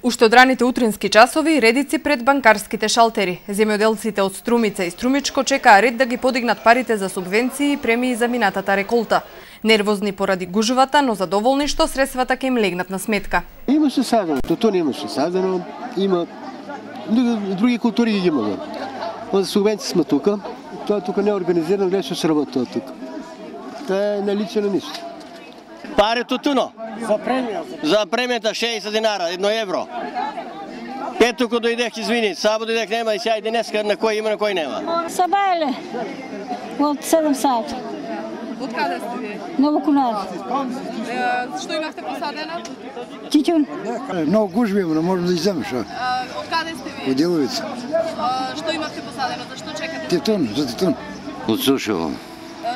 Уште од раните утрински часови, редици пред банкарските шалтери. Земјоделците од Струмица и Струмичко чекаа ред да ги подигнат парите за субвенции и премии за минатата реколта. Нервозни поради гужвата, но задоволни што средствата ќе им легнат на сметка. Имаше садено, тоа немаше садено, има други култури ги има. За субвенции сме тука, тоа тука не е организирано, гледа што се работи тоа тука. Тоа е наличие на ништо. Пари тутуно. За премија. За премијата 60 динара, 1 евро. Петоко дојдех, извини, сабо дојдех, нема и сега и денеска на кој има, на кој нема. Сабајле, од 7 сати. Од каде сте вие? Ново Кунар. Што имавте посадено? Титун. Много гужви има, не можем да иземеш. Од каде сте вие? Од Деловица. Што имавте посадено? За што чекате? Титун, за титун. Од Сушево.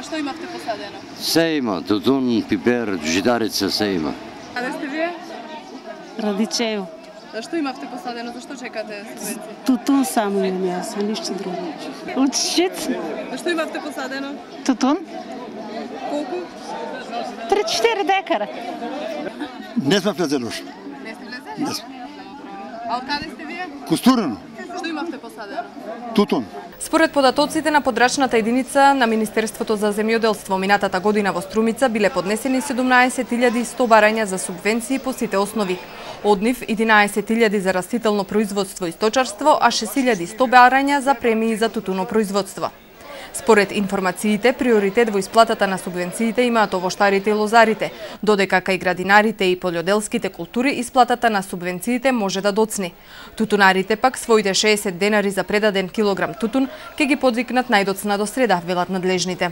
Што имавте посадено? Се има, тутун, пипер, житарица, се има. Каде сте вие? Радичево. Што имавте посадено? За што чекате субвенции? Тутун само имам јас, ништо друго. Од Шчит, Што имавте посадено? тутун, Колку? 3-4 декара. Не сме влезели още. Не сте влезели? А од каде сте вие? Костурено, Што имавте посадено? тутун. Според податоците на подрачната единица на Министерството за земјоделство, минатата година во Струмица биле поднесени 17.100 барања за субвенции по сите основи. Од нив 11.000 за растително производство и сточарство, а 6.100 барања за премии за тутунопроизводство. Според информациите, приоритет во исплатата на субвенциите имаат овоштарите и лозарите, додека кај градинарите и полјоделските култури исплатата на субвенциите може да доцни. Тутунарите пак своите 60 денари за предаден килограм тутун ќе ги подвикнат најдоцна до среда, велат надлежните.